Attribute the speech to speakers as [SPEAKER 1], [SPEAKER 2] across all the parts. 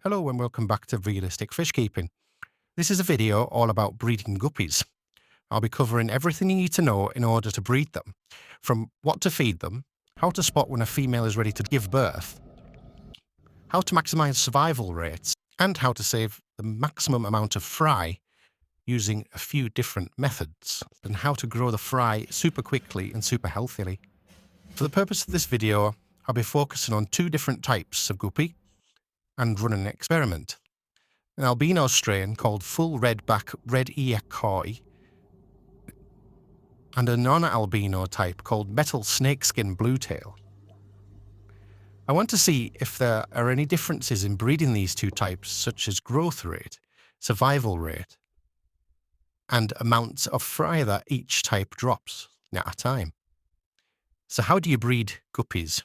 [SPEAKER 1] Hello and welcome back to Realistic Fishkeeping. This is a video all about breeding guppies. I'll be covering everything you need to know in order to breed them, from what to feed them, how to spot when a female is ready to give birth, how to maximize survival rates, and how to save the maximum amount of fry using a few different methods, and how to grow the fry super quickly and super healthily. For the purpose of this video, I'll be focusing on two different types of guppy and running an experiment. An albino strain called full redback red ear koi, and a non-albino type called metal snakeskin bluetail. I want to see if there are any differences in breeding these two types, such as growth rate, survival rate, and amounts of fry that each type drops at a time. So how do you breed guppies?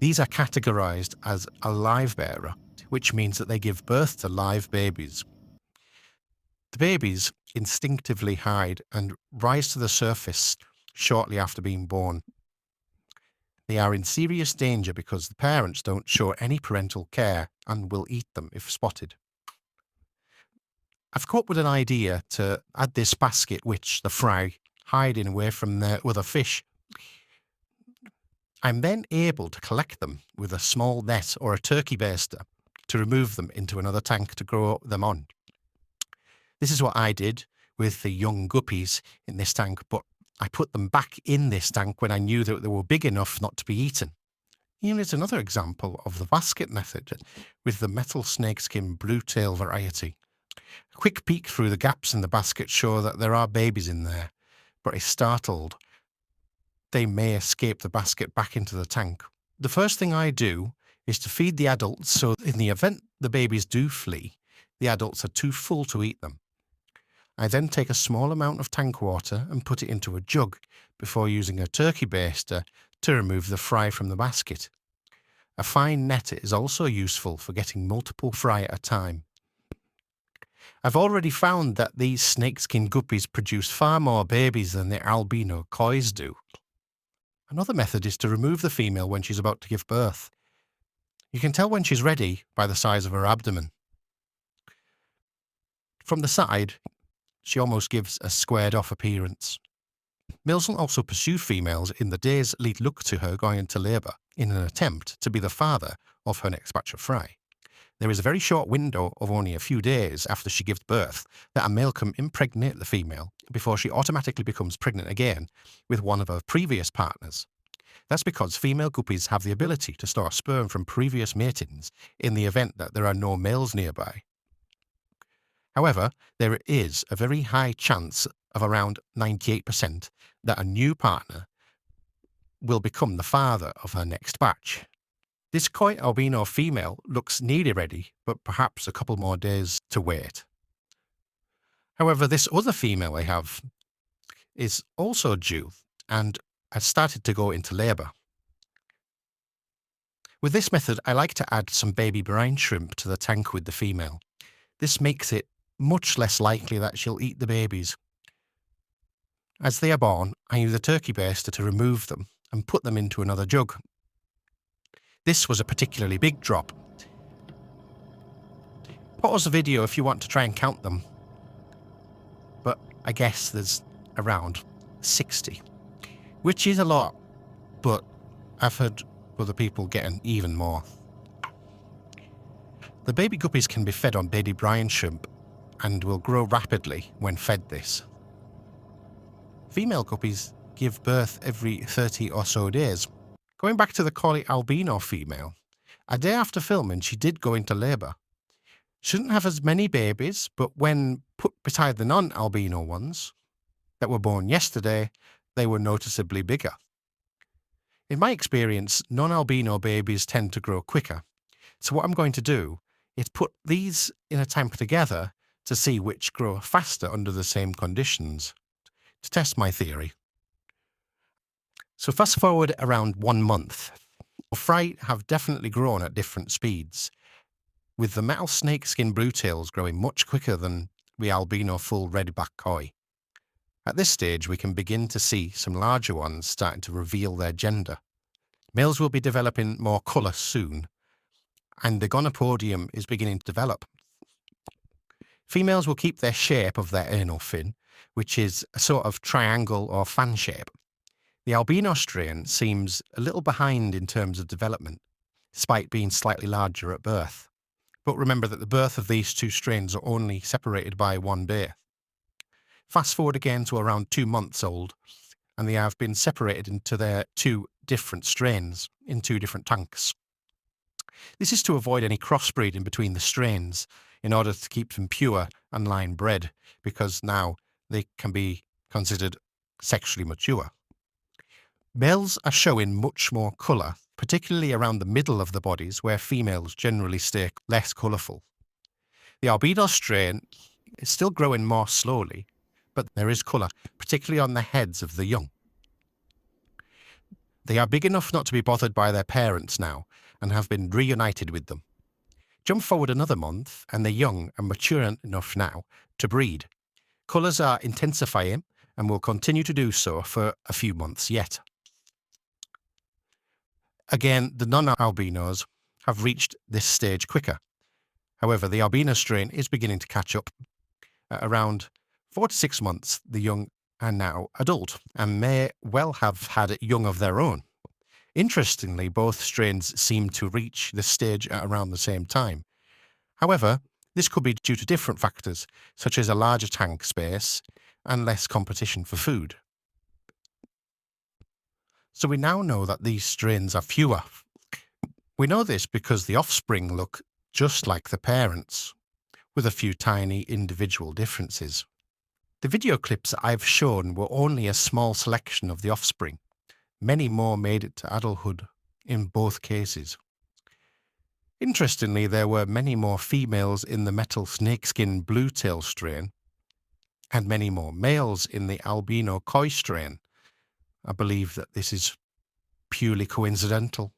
[SPEAKER 1] These are categorized as a live bearer, which means that they give birth to live babies. The babies instinctively hide and rise to the surface shortly after being born. They are in serious danger because the parents don't show any parental care and will eat them if spotted. I've come up with an idea to add this basket which the fry hiding away from their other fish. I'm then able to collect them with a small net or a turkey baster to remove them into another tank to grow them on. This is what I did with the young guppies in this tank, but I put them back in this tank when I knew that they were big enough not to be eaten. Here is another example of the basket method with the metal snakeskin bluetail variety. A quick peek through the gaps in the basket show that there are babies in there, but if startled, they may escape the basket back into the tank. The first thing I do is to feed the adults, so in the event the babies do flee, the adults are too full to eat them. I then take a small amount of tank water and put it into a jug before using a turkey baster to remove the fry from the basket. A fine net is also useful for getting multiple fry at a time. I've already found that these snakeskin guppies produce far more babies than the albino kois do. Another method is to remove the female when she's about to give birth. You can tell when she's ready by the size of her abdomen. From the side, she almost gives a squared-off appearance. Males will also pursue females in the days that lead up to her going into labour in an attempt to be the father of her next batch of fry. There is a very short window of only a few days after she gives birth that a male can impregnate the female before she automatically becomes pregnant again with one of her previous partners. That's because female guppies have the ability to store sperm from previous matings in the event that there are no males nearby. However, there is a very high chance of around 98% that a new partner will become the father of her next batch. This koi albino female looks nearly ready, but perhaps a couple more days to wait. However, this other female I have is also due and has started to go into labour. With this method, I like to add some baby brine shrimp to the tank with the female. This makes it much less likely that she'll eat the babies. As they are born, I use a turkey baster to remove them and put them into another jug. This was a particularly big drop. Pause the video if you want to try and count them, but I guess there's around 60, which is a lot, but I've heard other people getting even more. The baby guppies can be fed on baby brine shrimp and will grow rapidly when fed this. Female guppies give birth every 30 or so days. Going back to the koi albino female, a day after filming she did go into labour. Shouldn't have as many babies, but when put beside the non-albino ones that were born yesterday, they were noticeably bigger. In my experience, non-albino babies tend to grow quicker, so what I'm going to do is put these in a tank together to see which grow faster under the same conditions, to test my theory. So fast forward around 1 month. Fry have definitely grown at different speeds, with the metal snakeskin bluetails growing much quicker than the albino full redback koi. At this stage, we can begin to see some larger ones starting to reveal their gender. Males will be developing more colour soon, and the gonopodium is beginning to develop. Females will keep their shape of their anal fin, which is a sort of triangle or fan shape. The albino strain seems a little behind in terms of development, despite being slightly larger at birth. But remember that the birth of these two strains are only separated by one birth. Fast forward again to around 2 months old, and they have been separated into their two different strains in two different tanks. This is to avoid any crossbreeding between the strains in order to keep them pure and line bred, because now they can be considered sexually mature. Males are showing much more colour, particularly around the middle of the bodies where females generally stay less colourful. The albino strain is still growing more slowly, but there is colour, particularly on the heads of the young. They are big enough not to be bothered by their parents now and have been reunited with them. Jump forward another month and the young are mature enough now to breed. Colours are intensifying and will continue to do so for a few months yet. Again, the non-albinos have reached this stage quicker. However, the albino strain is beginning to catch up. At around 4 to 6 months, the young are now adult and may well have had young of their own. Interestingly, both strains seem to reach this stage at around the same time. However, this could be due to different factors, such as a larger tank space and less competition for food. So we now know that these strains are fewer. We know this because the offspring look just like the parents, with a few tiny individual differences. The video clips I've shown were only a small selection of the offspring. Many more made it to adulthood in both cases. Interestingly, there were many more females in the metal snakeskin bluetail strain and many more males in the albino koi strain. I believe that this is purely coincidental.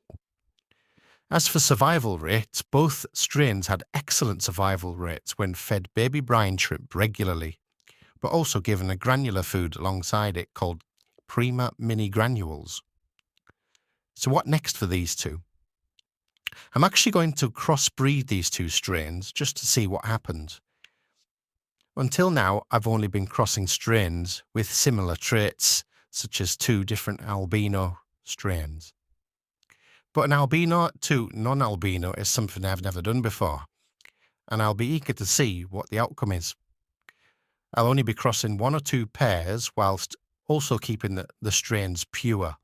[SPEAKER 1] As for survival rates, both strains had excellent survival rates when fed baby brine shrimp regularly, but also given a granular food alongside it called Prima Mini Granules. So what next for these two? I'm actually going to crossbreed these two strains just to see what happens. Until now, I've only been crossing strains with similar traits, such as two different albino strains. But an albino to non-albino is something I've never done before, and I'll be eager to see what the outcome is. I'll only be crossing 1 or 2 pairs whilst also keeping the strains pure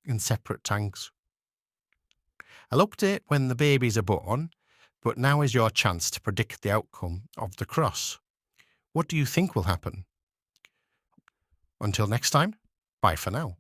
[SPEAKER 1] in separate tanks. I'll update when the babies are born, but now is your chance to predict the outcome of the cross. What do you think will happen? Until next time, bye for now.